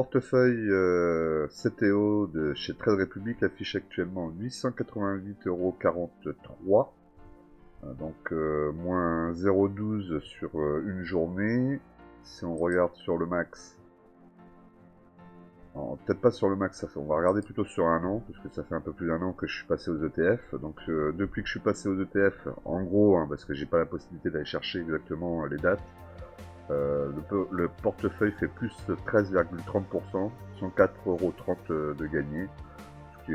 Portefeuille CTO de chez Trade Republic affiche actuellement 888,43 €, donc moins 0,12 sur une journée. Si on regarde sur le max, peut-être pas sur le max, on va regarder plutôt sur un an, parce que ça fait un peu plus d'un an que je suis passé aux ETF. Donc depuis que je suis passé aux ETF, en gros, parce que j'ai pas la possibilité d'aller chercher exactement les dates, le portefeuille fait plus 13,30%, 104,30 € de gagné, ce qui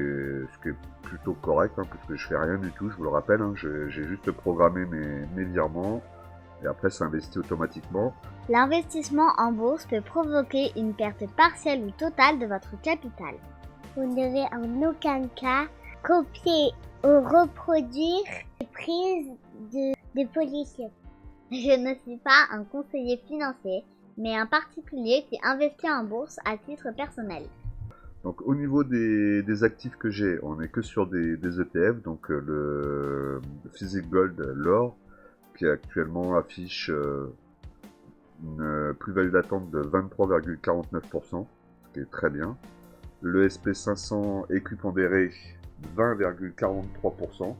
est plutôt correct, puisque je fais rien du tout, je vous le rappelle, j'ai juste programmé mes virements, et après c'est investi automatiquement. L'investissement en bourse peut provoquer une perte partielle ou totale de votre capital. Vous ne devez en aucun cas copier ou reproduire les prises de position. Je ne suis pas un conseiller financier, mais un particulier qui investit en bourse à titre personnel. Donc au niveau des actifs que j'ai, on n'est que sur des ETF, donc le Physique Gold, l'or, qui actuellement affiche une plus-value d'attente de 23,49%, ce qui est très bien. Le SP500 équipondéré, 20,43%,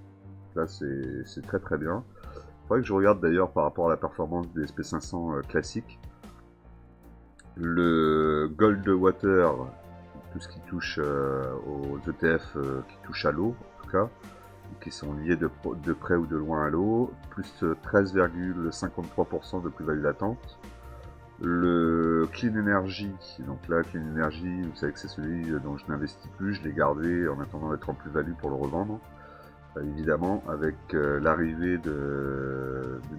là c'est très très bien. Il faudrait que je regarde d'ailleurs par rapport à la performance des SP500 classiques. Le Goldwater, tout ce qui touche aux ETF qui touchent à l'eau, en tout cas, qui sont liés de près ou de loin à l'eau, plus 13,53% de plus-value d'attente. Le Clean Energy, donc là, Clean Energy, vous savez que c'est celui dont je n'investis plus, je l'ai gardé en attendant d'être en plus-value pour le revendre. Évidemment, avec l'arrivée du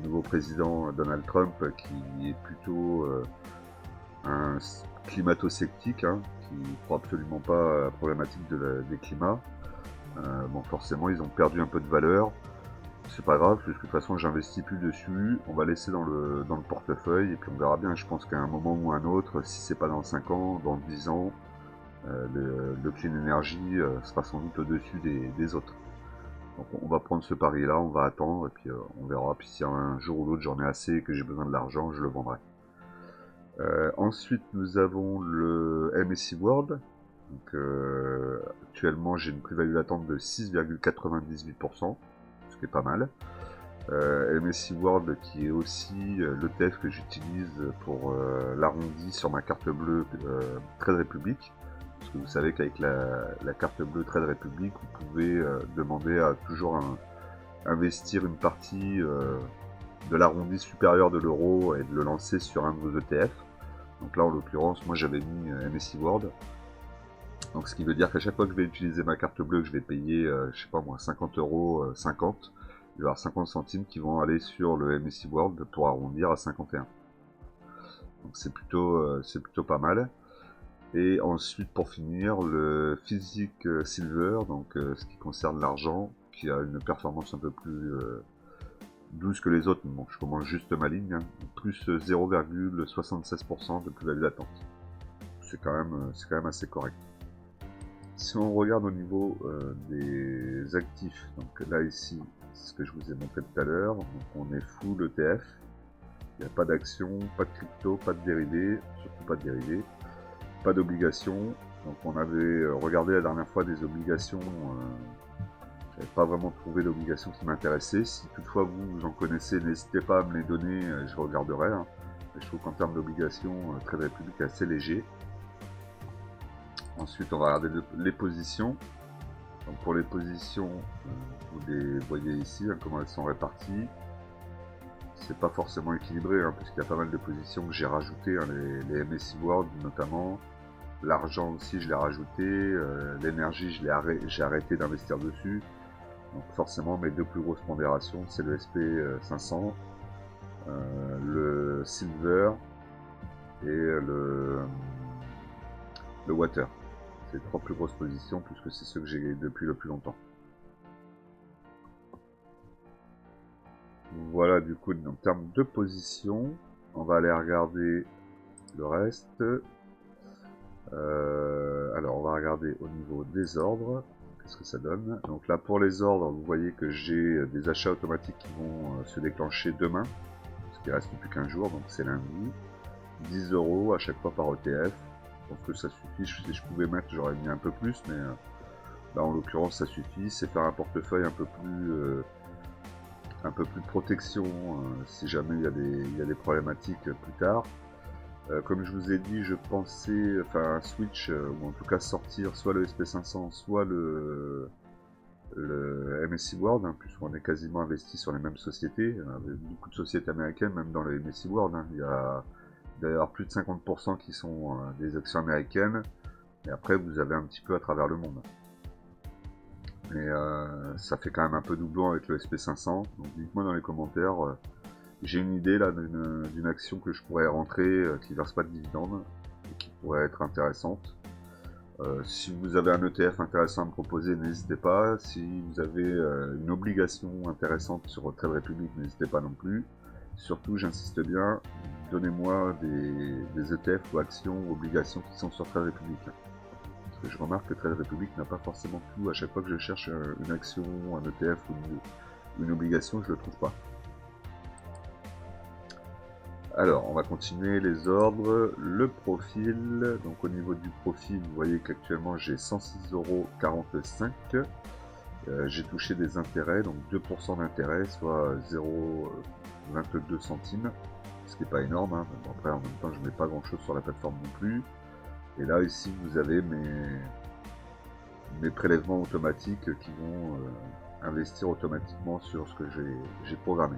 nouveau président Donald Trump, qui est plutôt un climato-sceptique, qui ne croit absolument pas à la problématique des climats. Bon, forcément, ils ont perdu un peu de valeur. C'est pas grave, parce que de toute façon, j'investis plus dessus. On va laisser dans le portefeuille, et puis on verra bien. Je pense qu'à un moment ou un autre, si c'est pas dans 5 ans, dans 10 ans, le Clean Energy sera sans doute au-dessus des autres. Donc on va prendre ce pari-là, on va attendre, et puis on verra. Puis si un jour ou l'autre j'en ai assez et que j'ai besoin de l'argent, je le vendrai. Ensuite, nous avons le MSCI World. Donc, actuellement, j'ai une plus-value d'attente de 6,98%, ce qui est pas mal. MSCI World, qui est aussi l'ETF que j'utilise pour l'arrondi sur ma carte bleue Trade Republic. Parce que vous savez qu'avec la carte bleue Trade Republic, vous pouvez demander à toujours investir une partie de l'arrondi supérieur de l'euro et de le lancer sur un de vos ETF. Donc là, en l'occurrence, moi j'avais mis MSCI World. Donc ce qui veut dire qu'à chaque fois que je vais utiliser ma carte bleue, que je vais payer, je sais pas moi, 50 €, 50, il va y avoir 50 centimes qui vont aller sur le MSCI World pour arrondir à 51. Donc c'est plutôt pas mal. Et ensuite, pour finir, le Physique Silver, donc ce qui concerne l'argent, qui a une performance un peu plus douce que les autres. Bon, je commence juste ma ligne, plus 0,76% de plus-value d'attente. C'est quand même assez correct. Si on regarde au niveau des actifs, donc là ici, c'est ce que je vous ai montré tout à l'heure, donc on est full ETF, il n'y a pas d'action, pas de crypto, pas de dérivés, surtout pas de dérivés, pas d'obligations. Donc on avait regardé la dernière fois des obligations, j'avais pas vraiment trouvé d'obligations qui m'intéressaient. Si toutefois vous en connaissez, n'hésitez pas à me les donner, je regarderai. Je trouve qu'en termes d'obligations, Trade Republic est assez léger. Ensuite, on va regarder les positions. Donc pour les positions, vous les voyez ici, comment elles sont réparties. C'est pas forcément équilibré, puisqu'il y a pas mal de positions que j'ai rajoutées, les MSCI World notamment. L'argent aussi, je l'ai rajouté. L'énergie, j'ai arrêté d'investir dessus. Donc forcément, mes deux plus grosses pondérations, c'est le SP500, le Silver et le Water. C'est les trois plus grosses positions, puisque c'est ceux que j'ai depuis le plus longtemps. Voilà, du coup, en termes de position, on va aller regarder le reste. Alors, on va regarder au niveau des ordres, qu'est-ce que ça donne. Donc là, pour les ordres, vous voyez que j'ai des achats automatiques qui vont se déclencher demain, parce qu'il reste plus qu'un jour, donc c'est lundi. 10 € à chaque fois par ETF. Je pense que ça suffit. Si je pouvais mettre, j'aurais mis un peu plus, mais là en l'occurrence ça suffit. C'est faire un portefeuille un peu plus protection si jamais il y a des problématiques plus tard. Comme je vous ai dit, je pensais faire un switch, ou en tout cas sortir soit le SP500, soit le MSI World, hein, puisqu'on est quasiment investi sur les mêmes sociétés. Avec beaucoup de sociétés américaines, même dans le MSI World. Hein. Il y a d'ailleurs plus de 50% qui sont des actions américaines. Et après, vous avez un petit peu à travers le monde. Mais ça fait quand même un peu doublon avec le SP500. Donc dites-moi dans les commentaires. J'ai une idée là d'une action que je pourrais rentrer qui verse pas de dividendes et qui pourrait être intéressante. Si vous avez un ETF intéressant à me proposer, n'hésitez pas. Si vous avez une obligation intéressante sur Trade Republic, n'hésitez pas non plus. Surtout, j'insiste bien, donnez-moi des ETF ou actions ou obligations qui sont sur Trade Republic. Parce que je remarque que Trade Republic n'a pas forcément tout. À chaque fois que je cherche une action, un ETF ou une obligation, je ne le trouve pas. Alors, on va continuer les ordres. Le profil, donc au niveau du profil, vous voyez qu'actuellement j'ai 106,45 €. J'ai touché des intérêts, donc 2% d'intérêt, soit 0,22 centimes, ce qui n'est pas énorme. Hein. Bon, après, en même temps, je ne mets pas grand chose sur la plateforme non plus. Et là, ici, vous avez mes prélèvements automatiques qui vont investir automatiquement sur ce que j'ai programmé.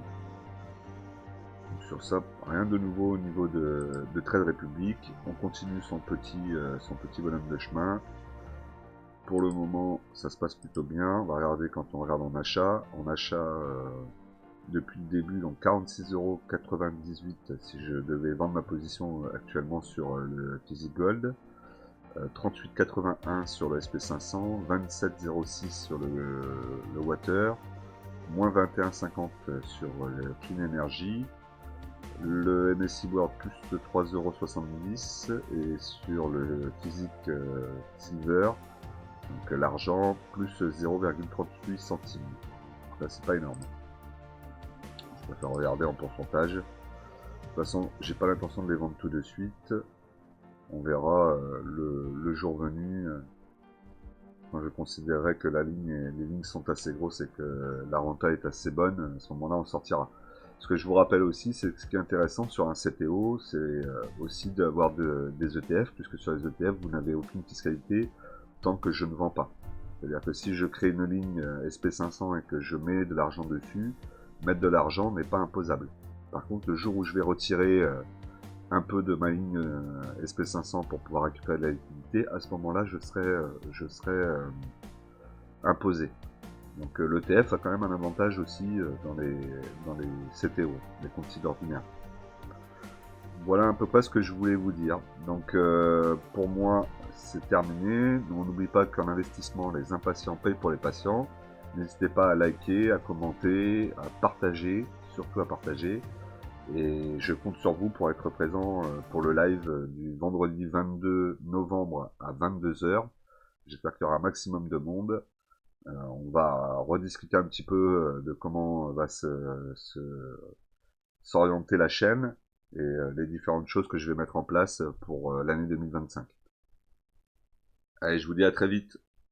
Donc sur ça, rien de nouveau au niveau de Trade Republic. On continue son petit bonhomme de chemin. Pour le moment, ça se passe plutôt bien. On va regarder quand on regarde en achat. En achat depuis le début, donc 46,98 € si je devais vendre ma position actuellement sur le Physique Gold. 38,81 sur le SP500, 27,06 sur le Water, moins 21,50 sur le Clean Energy, le MSI World plus 3,70 € et sur le Physique Silver, donc l'argent, plus 0,38 centimes. Là, c'est pas énorme. Je préfère regarder en pourcentage. De toute façon, j'ai pas l'intention de les vendre tout de suite. On verra le jour venu. Quand je considérerai que les lignes sont assez grosses et que la renta est assez bonne, à ce moment-là, on sortira. Ce que je vous rappelle aussi, c'est que ce qui est intéressant sur un CPO, c'est aussi d'avoir des ETF, puisque sur les ETF, vous n'avez aucune fiscalité tant que je ne vends pas. C'est-à-dire que si je crée une ligne SP500 et que je mets de l'argent dessus, mettre de l'argent n'est pas imposable. Par contre, le jour où je vais retirer un peu de ma ligne SP500 pour pouvoir récupérer de la liquidité, à ce moment-là, je serai imposé. Donc l'ETF a quand même un avantage aussi dans les CTO, les comptes titres ordinaires. Voilà à peu près ce que je voulais vous dire. Donc pour moi, c'est terminé. On n'oublie pas qu'en investissement, les impatients payent pour les patients. N'hésitez pas à liker, à commenter, à partager, surtout à partager. Et je compte sur vous pour être présent pour le live du vendredi 22 novembre à 22 h. J'espère qu'il y aura un maximum de monde. On va rediscuter un petit peu de comment va s'orienter la chaîne et les différentes choses que je vais mettre en place pour l'année 2025. Allez, je vous dis à très vite.